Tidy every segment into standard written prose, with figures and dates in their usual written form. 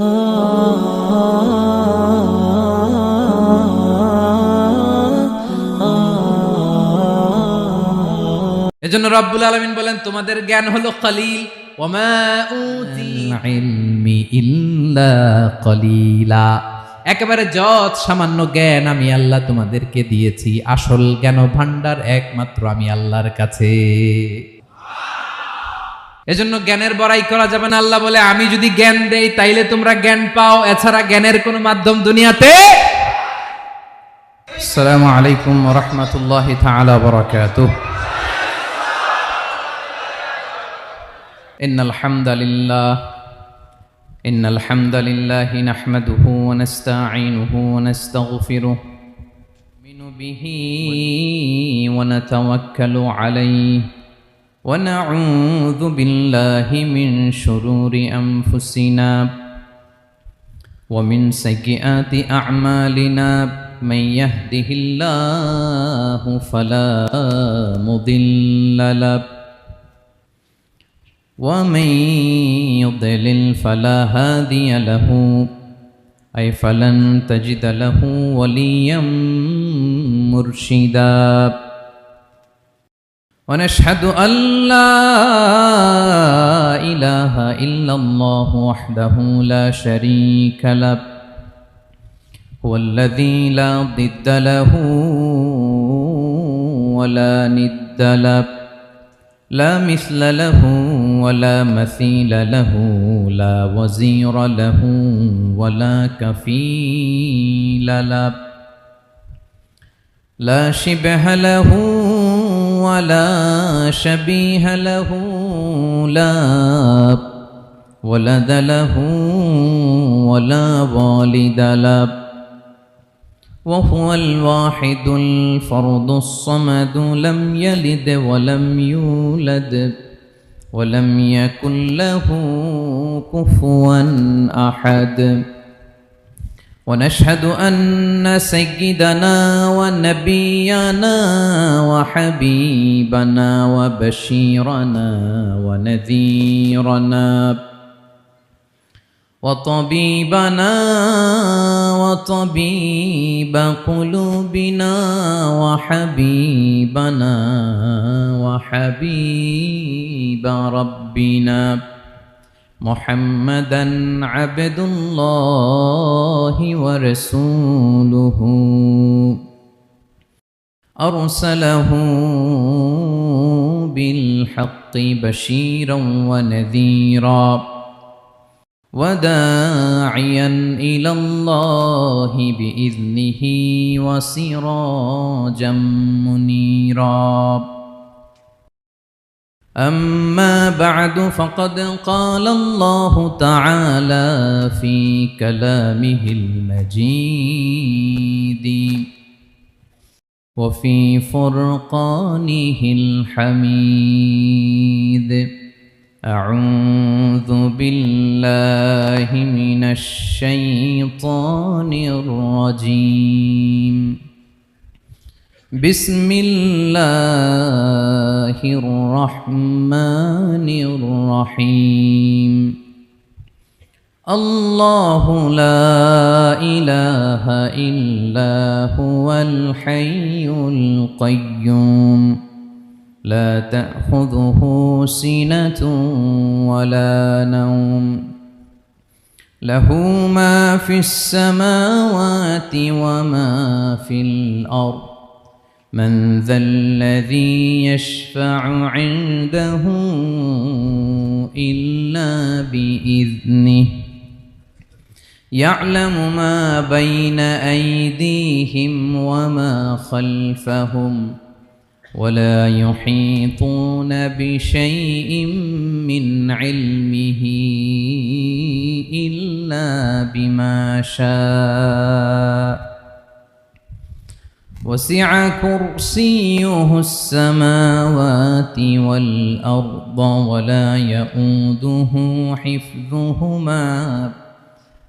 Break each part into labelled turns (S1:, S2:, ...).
S1: এজন্য রব্বুল আলামিন বলেন তোমাদের জ্ঞান হলো কলিল, ওমা উতিল ইলমি ইল্লা কলিলা। একেবারে যত সামান্য জ্ঞান আমি আল্লাহ তোমাদেরকে দিয়েছি, আসল জ্ঞান ভান্ডার একমাত্র আমি আল্লাহর কাছে। এজন্য জ্ঞানের বড়াই করা যাবে না। আল্লাহ বলে আমি যদি জ্ঞান দেই তাইলে তোমরা জ্ঞান পাও, এছাড়া জ্ঞানের কোনো মাধ্যম দুনিয়াতে। আসসালামু আলাইকুম ওয়া রাহমাতুল্লাহি তাআলা ওয়া বারাকাতুহু। ইন্নাল হামদালিল্লাহ নাহমাদুহু ওয়া নাস্তাঈনুহু ওয়া নাস্তাগফিরুহু মিনু বিহি ওয়া নাতাওয়াক্কালু আলাইহি ওয়া নাউযু বিল্লাহি মিন শুরুরি আনফুসিনা ওয়া মিন সাইয়্যাতি আ'মালিনা মান ইয়াহদিহিল্লাহু ফালা মুদিল্লা লাহু ومن يضلل فلا هادي له أي فلن تجد له وليا مرشدا ونشهد أن لا إله إلا الله وحده لا شريك له هو الذي لا ضد له ولا ند له لا مثل له ولا مثيل له لا وزير له ولا كفيل له لا شبه له ولا شبيه له لا ولد له ولا والد له وهو الواحد الفرد الصمد لم يلد ولم يولد ولم يكن له كفوا أحد ونشهد أن سيدنا ونبينا وحبيبنا وبشيرنا ونذيرنا وطبيبنا وطبيب قلوبنا وحبيبنا وحبيب ربنا محمدا عبد الله ورسوله أرسله بالحق بشيرا ونذيرا وداعيا إلى الله بإذنه وسراجا منيرا أما بعد فقد قال الله تعالى في كلامه المجيد وفي فرقانه الحميد أعوذ بالله من الشيطان الرجيم بسم الله الرحمن الرحيم الله لا إله إلا هو الحي القيوم لا تأخذه سنة ولا نوم له ما في السماوات وما في الأرض من ذا الذي يشفع عنده إلا بإذنه يعلم ما بين أيديهم وما خلفهم ولا يحيطون بشيء من علمه إلا بما شاء وسع كرسيه السماوات والأرض ولا يؤوده حفظهما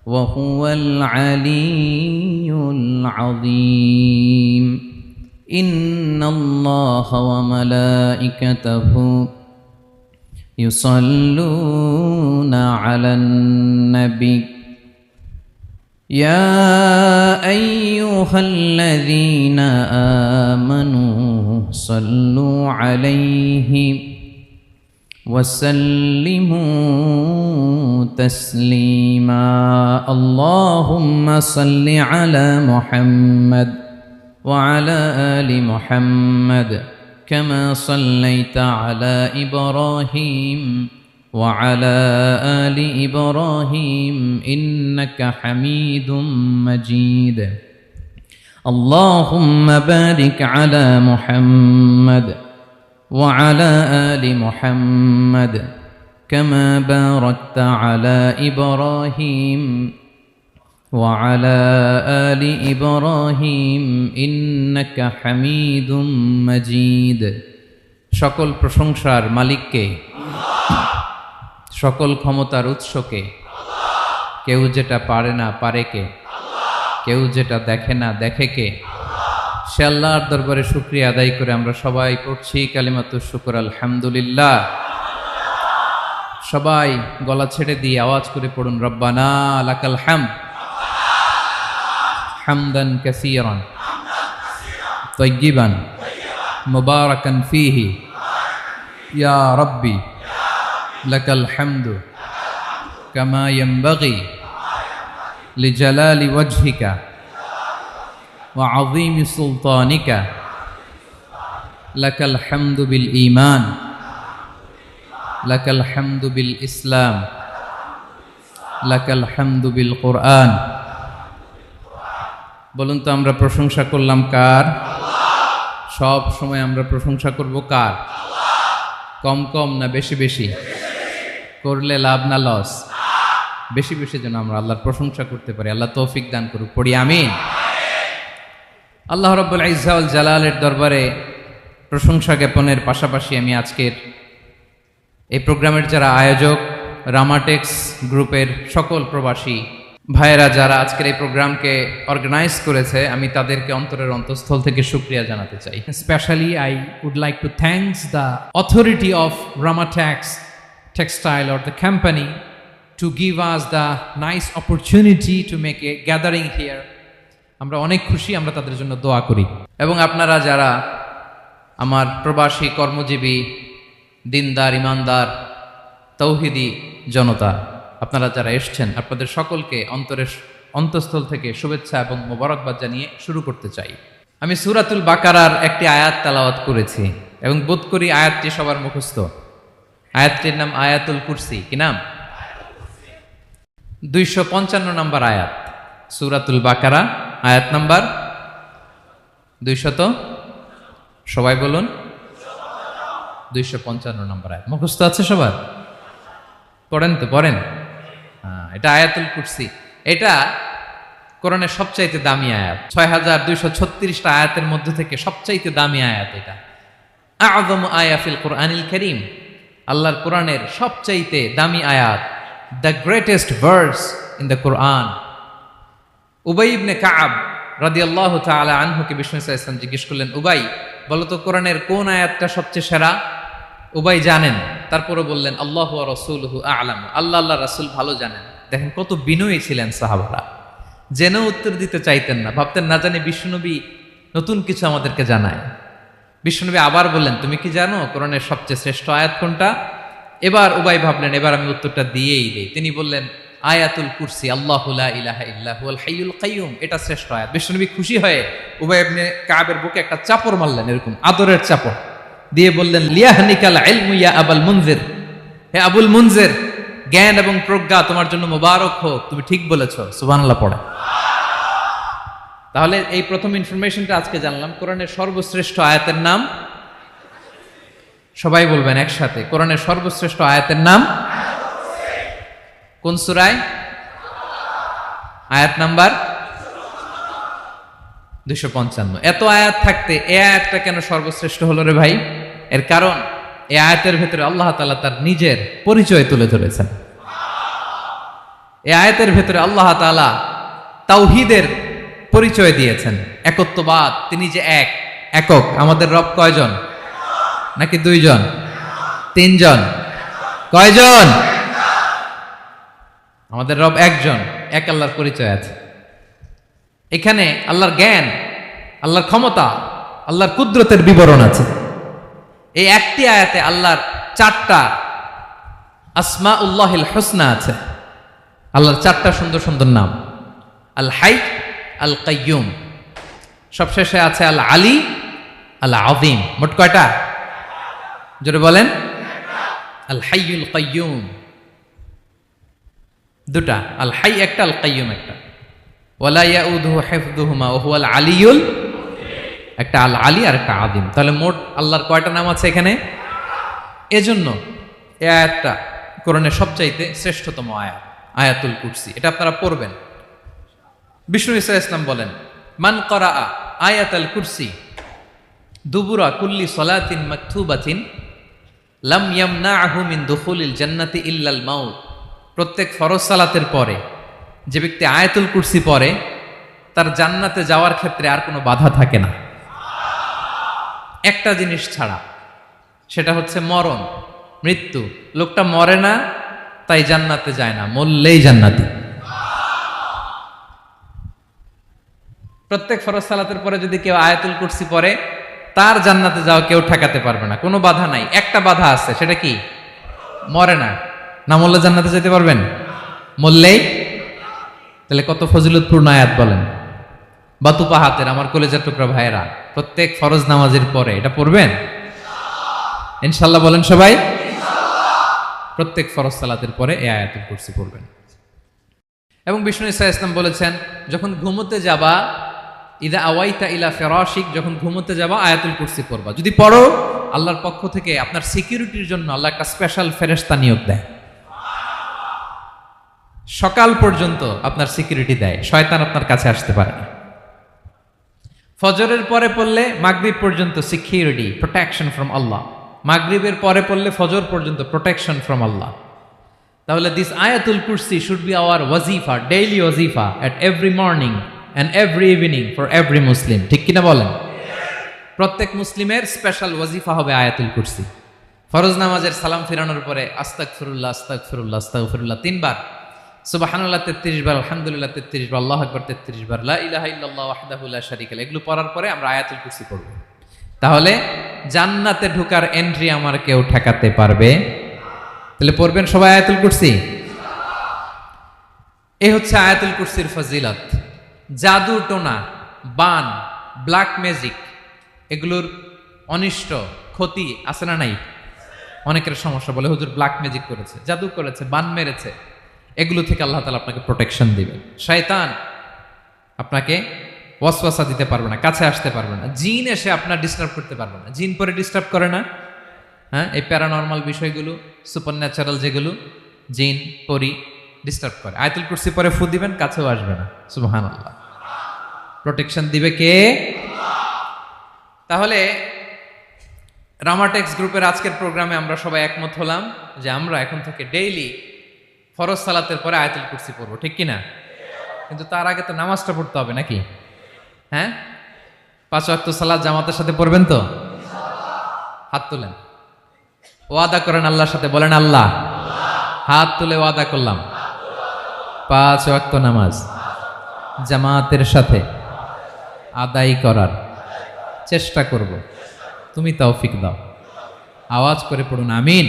S1: وهو العلي العظيم إن الله وملائكته يصلون على النبي
S2: يا أيها الذين آمنوا صلوا عليه وسلموا تسليما اللهم صل على محمد وعلى آل محمد كما صليت على إبراهيم وعلى آل إبراهيم إنك حميد مجيد اللهم بارك على محمد وعلى آل محمد كما باركت على إبراهيم وعلى آل إبراهيم إنك حميد مجيد সকল প্রশংসার মালিককে সকল ক্ষমতার উৎসকে কেউ যেটা পারে না পারে কে কেউ যেটা দেখে না দেখে কে সে আল্লাহর দরবারে শুকরিয়া আদায় করে আমরা সবাই পড়ছি কালিমাতুশ শুকর আলহামদুলিল্লাহ সবাই গলা ছেড়ে দিয়ে আওয়াজ করে পড়ুন রব্বানা লাকাল হামদ হামদান কাসীরান তাইয়িবান মুবারাকান ফীহি ইয়া রাব্বি লাকাল হামদু কামা ইয়ানবাগি লিজালালি ওয়াজহিকা ওয়া আযীমি সুলতানিকা লাকাল হামদু বিল ঈমান লাকাল হামদু বিল ইসলাম লাকাল হামদু বিল কুরআন বলুন তো আমরা প্রশংসা করলাম কার সব সময় আমরা প্রশংসা করব কার কম কম না বেশি বেশি করলে লাভ না লস বেশি বেশি যেন আমরা আল্লাহর প্রশংসা করতে পারি আল্লাহ তৌফিক দান করুক পড়ি আমিন আল্লাহ রাব্বুল ইজ্জা ওয়াল জালালের দরবারে প্রশংসা জ্ঞাপনের পাশাপাশি আমি আজকের এই প্রোগ্রামের যারা আয়োজক রামাটেক্স গ্রুপের সকল প্রবাসী ভাইয়েরা যারা আজকের এই প্রোগ্রামকে অর্গানাইজ করেছে আমি তাদেরকে অন্তরের অন্তঃস্থল থেকে শুকরিয়া জানাতে চাই
S1: Especially, I would like to thank the authority of Ramatex Textile or the company to give us the nice opportunity to make a gathering here. আমরা অনেক খুশি আমরা তাদের জন্য দোয়া করি
S2: এবং আপনারা যারা আমার প্রবাসী কর্মজীবী দিনদার ইমানদার তৌহিদি জনতা আপনারা যারা এসছেন আপনাদের সকলকে অন্তরের অন্তঃস্থল থেকে শুভেচ্ছা এবং মোবারকবাদ জানিয়ে শুরু করতে চাই আমি সূরাতুল বাকারার একটি আয়াত তেলাওয়াত করেছি এবং বোধ করি আয়াতটি সবার মুখস্থ আয়াতটির নাম আয়াতুল কুরসি কি নাম 255 নম্বর আয়াত সূরাতুল বাকারা আয়াত নাম্বার 200 সবাই বলুন 255 নম্বর আয়াত মুখস্থ আছে সবার পড়েন তো পড়েন এটা আয়াতুল কুরসি এটা কোরআনের সবচাইতে দামি আয়াত 6236টা আয়াতের মধ্যে থেকে সবচাইতে দামি আয়াত এটা আযম আয়া ফিল কোরআনিল কারীম আল্লাহর কোরআনের সবচাইতে দামি আয়াত the greatest verse in the Quran Ubai ibn Kaab রাদিয়াল্লাহু তাআলা আনহুকে বিষ্ণু সাল্লাল্লাহু আলাইহি ওয়াসাল্লাম জিজ্ঞেস করলেন উবাই বলো তো কোরআনের কোন আয়াতটা সবচেয়ে সেরা উবাই জানেন তারপরে বললেন আল্লাহু ওয়া রাসূলুহু আ'লাম আল্লাহ রাসূল ভালো জানেন দেখেন কত বিনয়ী ছিলেন সাহাবারা জেনেও উত্তর দিতে চাইতেন না ভাবতেন না জানি বিশ্বনবী নতুন কিছু আমাদেরকে জানায় বিশ্বনবী আবার বললেন তুমি কি জানো কোরআনের সবচেয়ে শ্রেষ্ঠ আয়াত কোনটা এবার উবাই ভাবলেন এবার আমি উত্তরটা দিয়েই দেই তিনি বললেন আয়াতুল কুরসি আল্লাহু লা ইলাহা ইল্লা হুয়াল হাইয়ুল কাইয়ুম এটা শ্রেষ্ঠ আয়াত বিশ্বনবী খুশি হয়ে উবাই ইবনে কাবের বুকে একটা চাপড় মারলেন এরকম আদরের চাপড় দিয়ে বললেন লিয়াহনিকাল ইলমু ইয়া আবুল মুনজির হে আবুল মুনজির জ্ঞান এবং প্রজ্ঞা তোমার জন্য মোবারক হোক তুমি ঠিক বলেছো সুবহানাল্লাহ পড়ে তাহলে এই প্রথম ইনফরমেশনটা আজকে জানলাম কোরআনের সর্বশ্রেষ্ঠ আয়াতের নাম সবাই বলবেন একসাথে কোরআনের সর্বশ্রেষ্ঠ আয়াতের নাম কোন সূরায় আয়াত নাম্বার 255 এত আয়াত থাকতে এই আয়াতটা কেন সর্বশ্রেষ্ঠ হলো রে ভাই এর কারণ এই আয়াতের ভেতরে আল্লাহ তাআলা তার নিজের পরিচয় তুলে ধরেছেন এই আয়াতের ভেতরে আল্লাহ তাআলা তাওহীদের পরিচয় দিয়েছেন একত্ববাদ তিনি যে একক আমাদের রব কয়জন নাকি দুইজন তিনজন কয়জন আমাদের রব একজন এক আল্লাহর পরিচয় আছে এখানে আল্লাহর জ্ঞান, আল্লাহর ক্ষমতা, আল্লাহর কুদরতের বিবরণ আছে। এই একটি আয়াতে আল্লাহর 4টা আসমাউল্লাহিল হুসনা আছে। আল্লাহর 4টা সুন্দর সুন্দর নাম, আল হাই, আল কাইয়ুম, সবশেষে আছে আল আলী, আল আযীম। মোট কয়টা? জোরে বলেন। আল হাইয়ুল কাইয়ুম দুটা, আল হাই একটা, আল কাইয়ুম একটা। ওয়ালা ইয়াউদুহু হিফযুহুমা ওয়া হুয়াল আলিয়ুল, একটা আল আলী আর একটা আযীম। তাহলে মোট আল্লাহর কয়টা নাম আছে এখানে? এজন্য এই আয়াতটা কোরআনের সবচাইতে শ্রেষ্ঠতম আয়াত, আয়াতুল কুরসি। এটা আপনারা পড়বেন। বিষ্ণু ঈসা ইসলাম বলেন, মান করাআ আয়াতুল কুরসি দুবুরা কুল্লি সলাতিন মাকতুবাতিন লাম ইয়ামনাহু মিন দুখুলিল জান্নাতি ইল্লাল মাউত। প্রত্যেক ফরজ সালাতের পরে যে ব্যক্তি আয়াতুল কুরসি পড়ে তার জান্নাতে যাওয়ার ক্ষেত্রে আর কোনো বাধা থাকে না, একটা জিনিস ছাড়া, সেটা হচ্ছে মরণ, মৃত্যু। লোকটা মরে না তাই জান্নাতে যায় না, মরলেই জান্নাতি। প্রত্যেক ফরজ সালাতের পরে যদি কেউ আয়াতুল কুরসি পড়ে তার জান্নাতে যাওয়া কেউ ঠেকাতে পারবে না, কোনো বাধা নাই। একটা বাধা আছে, সেটা কি? মরে না। না মরলে জান্নাতে যেতে পারবেন? মরলেই। তাহলে কত ফজিলতপূর্ণ আয়াত বলেন। বাতুপা হাতের আমার কলেজার টুকরা ভাইয়েরা, প্রত্যেক ফরজ নামাজের পরে এটা পড়বেন ইনশাল্লাহ। বলেন সবাই। প্রত্যেক ফরজ সালাতের পরে এই আয়াতুল কুরসি পড়বেন। এবং বিষ্ণু ঈসা ইসলাম বলেছেন, যখন ঘুমোতে যাবা, ইদা আওয়াইতা ইলা ফিরাশিক, যখন ঘুমোতে যাবা আয়াতুল কুরসি পড়বা। যদি পড়ো, আল্লাহর পক্ষ থেকে আপনার সিকিউরিটির জন্য আল্লাহ একটা স্পেশাল ফেরেশতা নিয়োগ দেয়। সকাল পর্যন্ত আপনার সিকিউরিটি দেয়, শয়তান আপনার কাছে আসতে পারে না। ফজরের পরে পড়লে মাগরিব পর্যন্ত সিকিউরিটি, প্রোটেকশন ফ্রম আল্লাহ। মাগরিবের পরে পড়লে ফজর পর্যন্ত প্রোটেকশন ফ্রম আল্লাহ। তাহলে this Ayatul Kursi should be our ওয়াজিফা, ডেইলি ওয়াজিফা at every morning and every evening for every Muslim. ঠিক কিনা বলেন? প্রত্যেক মুসলিমের স্পেশাল ওয়াজিফা হবে আয়াতুল কুরসি। ফরজ নামাজের সালাম ফিরানোর পরে আস্তাগফিরুল্লাহ আস্তাগফিরুল্লাহ আস্তাগফিরুল্লাহ 3 বার, সুবহানাল্লাহ 33 বার, আলহামদুলিল্লাহ 33 বার, আল্লাহু আকবার 33 বার, লা ইলাহা ইল্লাল্লাহ ওয়াহদাহু লা শারীকা লাহু। এগুলো পড়ার পরে আমরা আয়াতুল কুরসি পড়ব। তাহলে জান্নাতে ঢোকার এন্ট্রি আমার কেউ ঠেকাতে পারবে। তাহলে পড়বেন সবাই আয়াতুল কুরসি। এই হচ্ছে আয়াতুল কুরসির ফজিলত। জাদু টোনা, বান, ব্ল্যাক ম্যাজিক, এগুলোর অনিষ্ট ক্ষতি আছে না নাই? অনেকের সমস্যা, বলে হুজুর ব্ল্যাক ম্যাজিক করেছে, জাদু করেছে, বান মেরেছে। এগুলো থেকে আল্লাহ তাআলা আপনাকে প্রোটেকশন দিবেন। শয়তান আপনাকে ওয়াসওয়াসা দিতে পারবে না, কাছে আসতে পারবে না। জিন এসে আপনার ডিস্টার্ব করতে পারবে না। জিন পরে ডিস্টার্ব করে না? হ্যাঁ, এই প্যারানর্মাল বিষয়গুলো, সুপার ন্যাচারাল যেগুলো, জিন পরি ডিস্টার্ব করে। আয়াতুল কুরসি পরে ফু দিবেন, কাছেও আসবে না। সুবহানাল্লাহ। প্রোটেকশন দিবে কে? তাহলে রামাটেক্স গ্রুপের আজকের প্রোগ্রামে আমরা সবাই একমত হলাম যে আমরা এখন থেকে ডেইলি ফরজ সালাতের পরে আয়াতুল কুরসি পড়বো। ঠিক কিনা? কিন্তু তার আগে তো নামাজটা পড়তে হবে নাকি? হ্যাঁ, 5 ওয়াক্ত সালাত জামাতের সাথে পড়বেন তো? হাত তুলেন, ওয়াদা করেন আল্লাহর সাথে, বলেন আল্লাহ, হাত তুলে ওয়াদা করলাম 5 ওয়াক্ত নামাজ জামাতের সাথে আদায় করার চেষ্টা করব, তুমি তৌফিক দাও। আওয়াজ করে পড়ুন আমিন।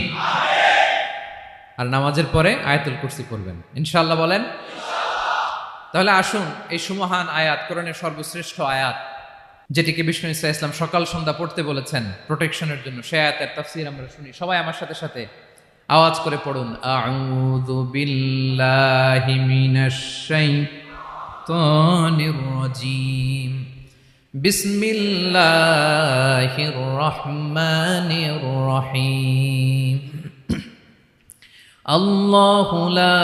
S2: আর নামাজের পরে আয়াতুল কুরসি পড়বেন ইনশাআল্লাহ। বলেন। তাহলে আসুন এই সুমহান আয়াত, কোরআনের সর্বশ্রেষ্ঠ আয়াত, যেটিকে বিষ্ণু ঈসা ইসলাম সকাল সন্ধ্যা পড়তে বলেছেন প্রোটেকশনের জন্য, সে আয়াতের তাফসীর আমরা শুনি। সবাই আমার সাথে সাথে আওয়াজ করে পড়ুন, আউযু বিল্লাহি মিনাশ শাইতানির রাজীম, বিসমিল্লাহির রহমানির রহিম। আল্লাহু লা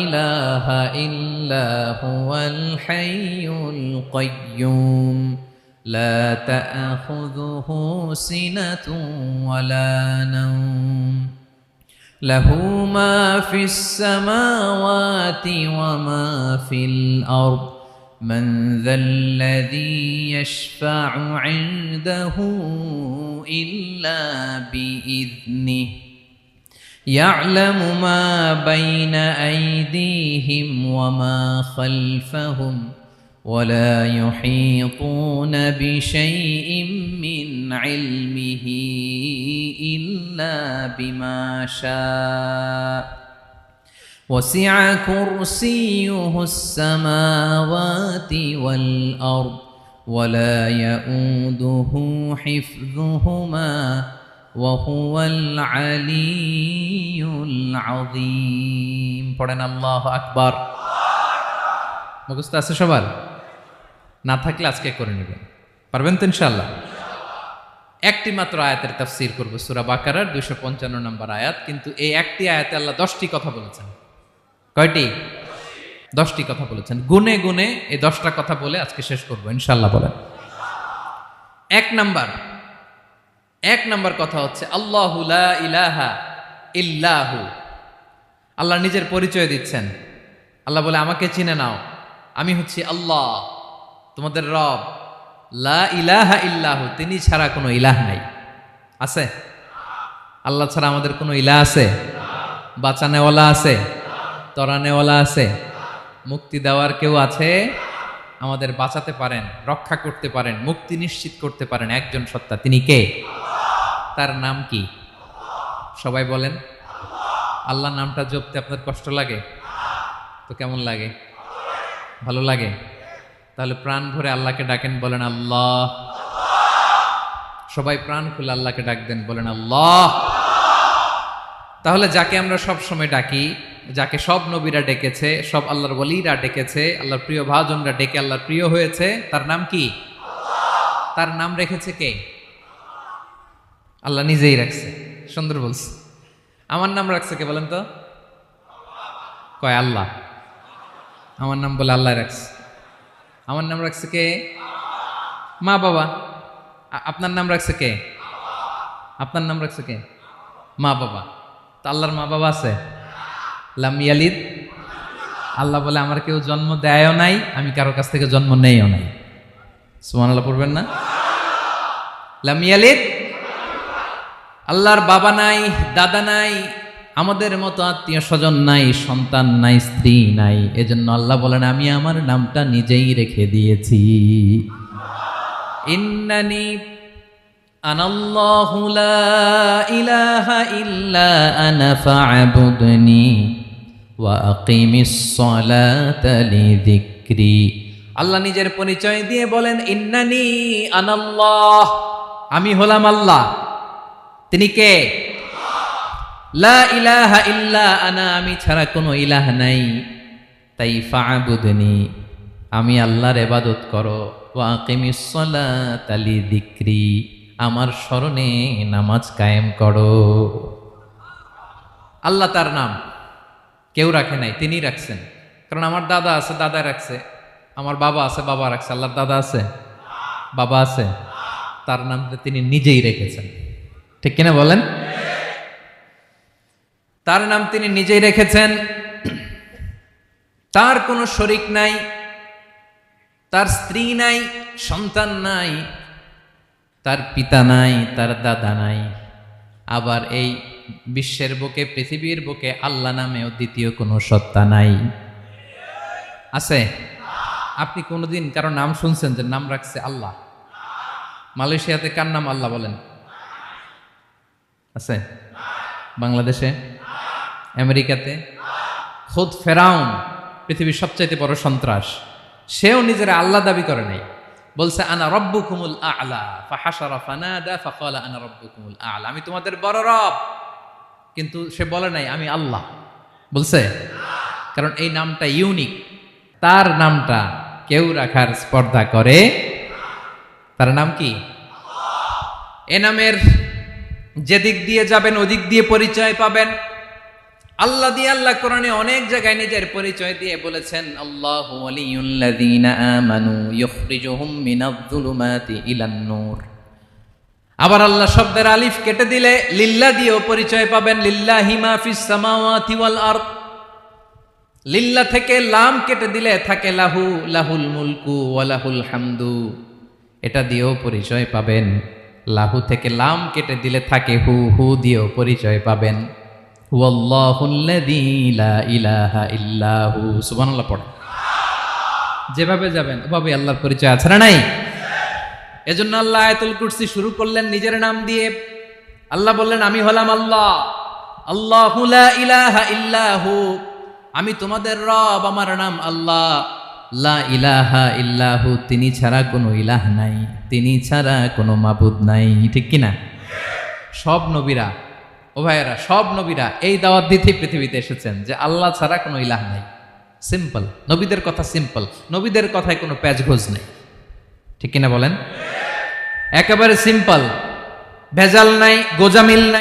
S2: ইলাহা ইল্লা হুয়াল হাইয়ুল কাইয়্যুম লা তা'খুযুহু সিনাতুন ওয়ালা নাওম লাহু মা ফিস সামাওয়াতি ওয়া মা ফিল আরদ মান যাল্লাযী ইয়াশফা'ু 'ইনদাহু ইল্লা বিইذনিহি يعلم ما بين أيديهم وما خلفهم
S1: ولا يحيطون بشيء من علمه إلا بما شاء وسع كرسيه السماوات والأرض ولا يؤوده حفظهما وهو العلي العظيم পড়েন আল্লাহু আকবার। মুখস্থ আছে সবার? না থাকলে আজকে করে নেবেন, পারবেন তো ইনশাআল্লাহ। একটি মাত্র আয়াতের তাফসীর করব, সূরা বাকারার 255 নম্বর আয়াত। কিন্তু এই একটি আয়াতে আল্লাহ 10টি কথা বলেছেন। কয়টি? 10টি কথা বলেছেন। গুনে গুনে এই 10টা কথা বলে আজকে শেষ করব ইনশাআল্লাহ। বলেন। এক নাম্বার কথা হচ্ছে আল্লাহু লা ইলাহা ইল্লাহু। আল্লাহ নিজের পরিচয় দিচ্ছেন। আল্লাহ বলে আমাকে চিনে নাও, আমি হচ্ছি আল্লাহ তোমাদের রব। লা ইলাহা ইল্লাহু, তিনি ছাড়া কোনো ইলাহ নাই। আছে? আল্লাহ ছাড়া আমাদের কোনো ইলাহ আছে? বাঁচানেওয়ালা আছে? তরানেওয়ালা আছে? মুক্তি দেওয়ার কেউ আছে? আমাদের বাঁচাতে পারেন, রক্ষা করতে পারেন, মুক্তি নিশ্চিত করতে পারেন একজন সত্তা। তিনি কে? তার নাম কি? সবাই বলেন। আল্লাহ নামটা জপতে আপনার কষ্ট লাগে তো কেমন লাগে? ভালো লাগে? তাহলে প্রাণ ভরে আল্লাহকে ডাকেন, বলেন আল্লাহ। সবাই প্রাণ খুলে আল্লাহকে ডাক দেন, বলেন আল্লাহ। তাহলে যাকে আমরা সব সময় ডাকি, যাকে সব নবীরা ডেকেছে, সব আল্লাহর ওলীরা ডেকেছে, আল্লাহর প্রিয় ভাজনরা ডেকে আল্লাহর প্রিয় হয়েছে, তার নাম কি? তার নাম রেখেছে কে? আল্লাহ নিজেই রাখছে। সুন্দর বলছে। আমার নাম রাখছে কে বলেন তো? কয় আল্লাহ। আমার নাম বলে আল্লাহ রাখছে। আমার নাম রাখছে কে? মা বাবা। আপনার নাম রাখছে কে? আপনার নাম রাখছে কে? মা বাবা। তো আল্লাহর মা বাবা আছে? লাম ইয়ালিদ। আল্লাহ বলে আমার কেউ জন্ম দেয়ও নাই, আমি কারো কাছ থেকে জন্ম নেইও নাই। সুবহানাল্লাহ পড়বেন না? লাম ইয়ালিদ। আল্লাহর বাবা নাই, দাদা নাই, আমাদের মতো আত্মীয় স্বজন নাই, সন্তান নাই, স্ত্রী নাই। এজন্য আল্লাহ বলেন আমি আমার নামটা নিজেই রেখে দিয়েছি। ইন্নানি আনাল্লাহু লা ইলাহা ইল্লা আনা ফা'বুদনি ওয়া আকিমিস সালাতা লিযিকরি। আল্লাহ নিজের পরিচয় দিয়ে বলেন ইন্নানি আনাল্লাহ, আমি হলাম আল্লাহ। তিনি কে? লা ইলাহা ইল্লা আনা, আমি ছাড়া কোনো ইলাহ নাই। তাই ফা'বুদনি, আমি আল্লাহর ইবাদত করো। ওয়া আকিমিস সালাতা লিযিকরি, আমার স্মরণে নামাজ কায়েম করো। আল্লাহ তার নাম কেউ রাখে নাই, তিনি রাখছেন। কারণ আমার দাদা আছে, দাদা রাখছে। আমার বাবা আছে, বাবা রাখছে। আল্লাহর দাদা আছে? বাবা আছে? তার নামটা তিনি নিজেই রেখেছেন। ঠিক কিনা বলেন? তার নাম তিনি নিজেই রেখেছেন। তার কোনো শরীক নাই, তার স্ত্রী নাই, সন্তান নাই, তার পিতা নাই, তার দাদা নাই। আবার এই বিশ্বের বুকে, পৃথিবীর বুকে আল্লাহ নামেও দ্বিতীয় কোনো সত্তা নাই। আছে? আপনি কোনোদিন কারো নাম শুনছেন যে নাম রাখছে আল্লাহ? মালয়েশিয়াতে কার নাম আল্লাহ বলেন? আছে? বাংলাদেশে? আমেরিকাতে? খুদ ফেরাউন, পৃথিবীর সবচাইতে বড় সন্ত্রাস, সেও নিজের আল্লাহ দাবি করে নাই। বলছে আনা রব্বুকুমুল আ'লা, ফাহাশারা ফানাদা ফাকালা আনা রব্বুকুমুল আ'লা, আমি তোমাদের বড় রব। কিন্তু সে বলে নাই আমি আল্লাহ। বলছে? কারণ এই নামটা ইউনিক। তার নামটা কেউ রাখার স্পর্ধা করে। তার নাম কি? এ নামের যেদিক দিয়ে যাবেন ওদিক দিয়ে পরিচয় পাবেন। আল্লাহ দিয়ে আল্লাহ কোরআনে অনেক জায়গায় নিজের পরিচয় দিয়ে বলেছেন আল্লাহু ওয়ালিয়ুল্লাযীনা আমানু ইখরিজুহুম মিনায-যুলুমাতি ইলান-নূর। আবার আল্লাহ শব্দের আলিফ কেটে দিলে লিল্লাহ দিয়েও পরিচয় পাবেন। লিল্লাহি মা ফিস সামাওয়াতি ওয়াল আরদ। লিল্লাহ থেকে লাম কেটে দিলে থাকে লাহু, লাহুল মুলকু ওয়া লাহুল হামদু। এটা দিয়েও পরিচয় পাবেন। লাহু থেকে লাম কেটে দিলে থাকে হু, হু দিয়েও পরিচয় পাবেন। হুয়াল্লাহুল্লাযী লা ইলাহা ইল্লাহু। সুবহানাল্লাহ পড়ে। যেভাবে যাবেন ওভাবে আল্লাহর পরিচয় আছে না নাই? এজন্য আল্লাহ আয়াতুল কুরসি শুরু করলেন নিজের নাম দিয়ে। আল্লাহ বললেন, আমি হলাম আল্লাহ, আল্লাহু লা ইলাহা ইল্লাহু, আমি তোমাদের রব, আমার নাম আল্লাহ। লা ইলাহা ইল্লাহু, তিনি ছাড়া কোনো ইলাহ নাই, তিনি ছাড়া কোনো মাবুদ নাই। ঠিক কিনা? সব নবীরা, ও ভাইয়েরা, সব নবীরা এই দাওয়াত দিতে পৃথিবীতে এসেছেন যে আল্লাহ ছাড়া কোনো ইলাহ নাই। সিম্পল, নবীদের কথা সিম্পল, নবীদের কথায় কোনো প্যাচগোজ নেই। ঠিক কিনা বলেন? একেবারে সিম্পল, ভেজাল নাই, গোজামিল নাই।